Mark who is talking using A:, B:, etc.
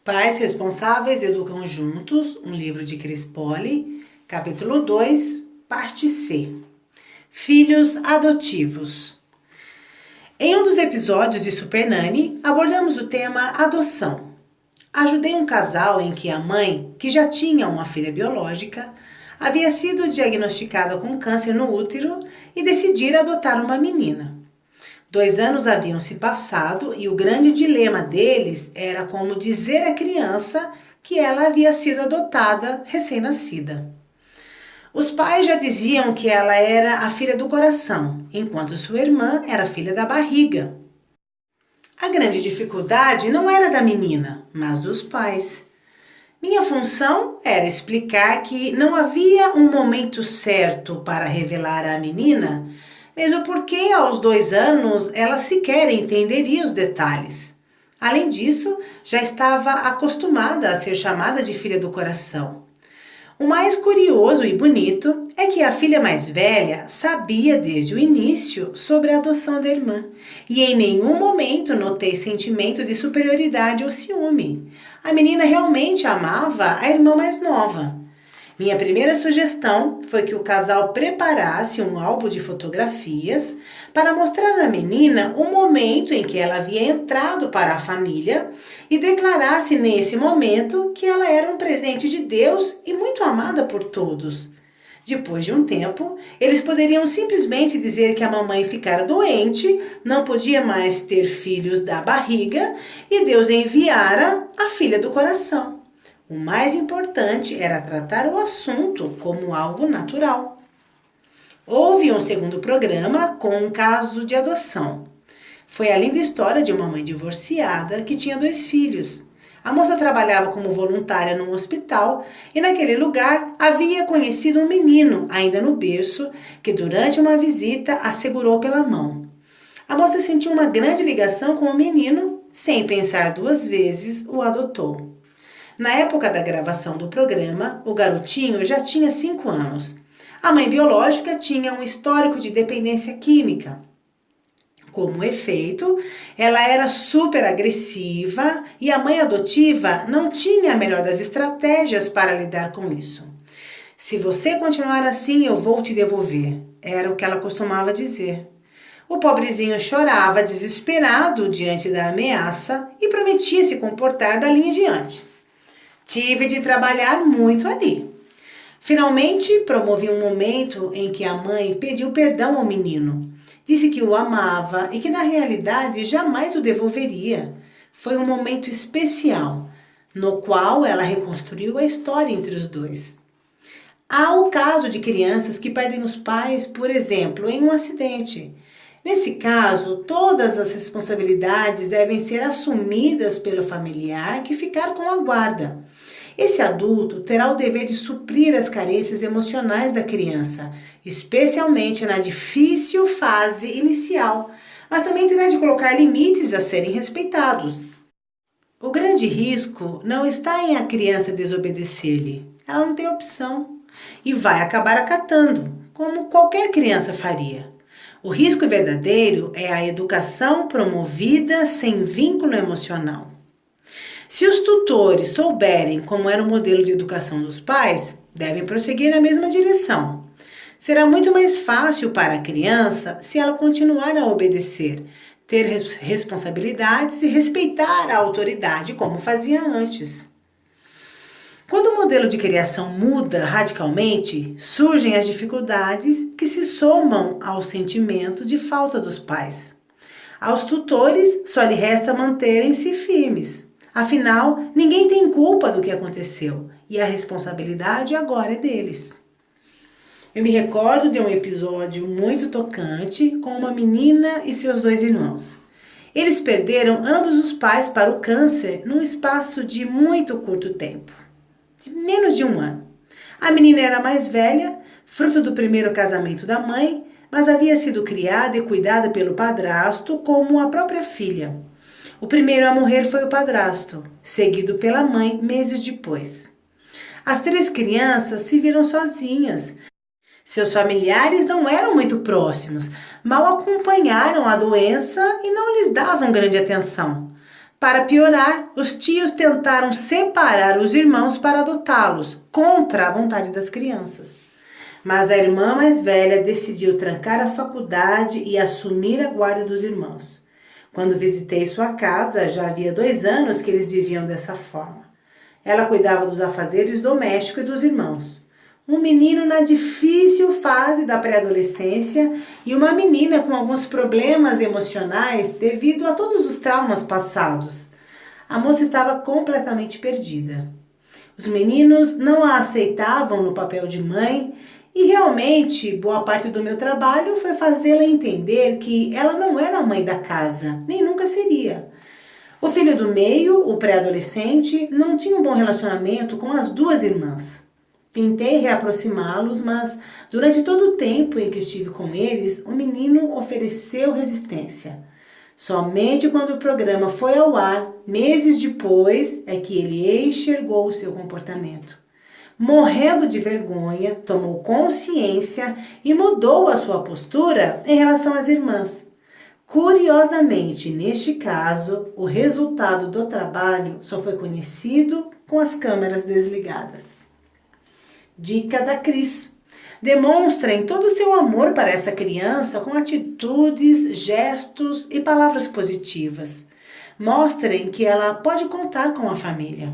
A: Pais Responsáveis Educam Juntos, um livro de Chris Polly, capítulo 2, parte C. Filhos adotivos. Em um dos episódios de Super Nanny, abordamos o tema adoção. Ajudei um casal em que a mãe, que já tinha uma filha biológica, havia sido diagnosticada com câncer no útero e decidira adotar uma menina. 2 anos haviam se passado e o grande dilema deles era como dizer à criança que ela havia sido adotada recém-nascida. Os pais já diziam que ela era a filha do coração, enquanto sua irmã era a filha da barriga. A grande dificuldade não era da menina, mas dos pais. Minha função era explicar que não havia um momento certo para revelar à menina, mesmo porque aos 2 anos ela sequer entenderia os detalhes. Além disso, já estava acostumada a ser chamada de filha do coração. O mais curioso e bonito é que a filha mais velha sabia desde o início sobre a adoção da irmã e em nenhum momento notei sentimento de superioridade ou ciúme. A menina realmente amava a irmã mais nova. Minha primeira sugestão foi que o casal preparasse um álbum de fotografias para mostrar à menina o momento em que ela havia entrado para a família e declarasse nesse momento que ela era um presente de Deus e muito amada por todos. Depois de um tempo, eles poderiam simplesmente dizer que a mamãe ficara doente, não podia mais ter filhos da barriga e Deus enviara a filha do coração. O mais importante era tratar o assunto como algo natural. Houve um segundo programa com um caso de adoção. Foi a linda história de uma mãe divorciada que tinha 2 filhos. A moça trabalhava como voluntária num hospital e naquele lugar havia conhecido um menino, ainda no berço, que durante uma visita a segurou pela mão. A moça sentiu uma grande ligação com o menino, sem pensar 2 vezes, o adotou. Na época da gravação do programa, o garotinho já tinha 5 anos. A mãe biológica tinha um histórico de dependência química. Como efeito, ela era super agressiva e a mãe adotiva não tinha a melhor das estratégias para lidar com isso. Se você continuar assim, eu vou te devolver, era o que ela costumava dizer. O pobrezinho chorava desesperado diante da ameaça e prometia se comportar dali em diante. Tive de trabalhar muito ali. Finalmente, promovi um momento em que a mãe pediu perdão ao menino. Disse que o amava e que na realidade jamais o devolveria. Foi um momento especial, no qual ela reconstruiu a história entre os dois. Há o caso de crianças que perdem os pais, por exemplo, em um acidente. Nesse caso, todas as responsabilidades devem ser assumidas pelo familiar que ficar com a guarda. Esse adulto terá o dever de suprir as carências emocionais da criança, especialmente na difícil fase inicial, mas também terá de colocar limites a serem respeitados. O grande risco não está em a criança desobedecer-lhe. Ela não tem opção e vai acabar acatando, como qualquer criança faria. O risco verdadeiro é a educação promovida sem vínculo emocional. Se os tutores souberem como era o modelo de educação dos pais, devem prosseguir na mesma direção. Será muito mais fácil para a criança se ela continuar a obedecer, ter responsabilidades e respeitar a autoridade como fazia antes. Quando o modelo de criação muda radicalmente, surgem as dificuldades que se somam ao sentimento de falta dos pais. Aos tutores só lhe resta manterem-se firmes. Afinal, ninguém tem culpa do que aconteceu e a responsabilidade agora é deles. Eu me recordo de um episódio muito tocante com uma menina e seus 2 irmãos. Eles perderam ambos os pais para o câncer num espaço de muito curto tempo. Menos de 1 ano. A menina era mais velha, fruto do primeiro casamento da mãe, mas havia sido criada e cuidada pelo padrasto como a própria filha. O primeiro a morrer foi o padrasto, seguido pela mãe meses depois. As 3 crianças se viram sozinhas. Seus familiares não eram muito próximos, mal acompanharam a doença e não lhes davam grande atenção. Para piorar, os tios tentaram separar os irmãos para adotá-los, contra a vontade das crianças. Mas a irmã mais velha decidiu trancar a faculdade e assumir a guarda dos irmãos. Quando visitei sua casa, já havia 2 anos que eles viviam dessa forma. Ela cuidava dos afazeres domésticos dos irmãos. Um menino na difícil fase da pré-adolescência e uma menina com alguns problemas emocionais devido a todos os traumas passados. A moça estava completamente perdida. Os meninos não a aceitavam no papel de mãe e realmente boa parte do meu trabalho foi fazê-la entender que ela não era a mãe da casa, nem nunca seria. O filho do meio, o pré-adolescente, não tinha um bom relacionamento com as 2 irmãs. Tentei reaproximá-los, mas durante todo o tempo em que estive com eles, o menino ofereceu resistência. Somente quando o programa foi ao ar, meses depois, é que ele enxergou o seu comportamento. Morrendo de vergonha, tomou consciência e mudou a sua postura em relação às irmãs. Curiosamente, neste caso, o resultado do trabalho só foi conhecido com as câmeras desligadas. Dica da Cris: demonstrem todo o seu amor para essa criança com atitudes, gestos e palavras positivas. Mostrem que ela pode contar com a família.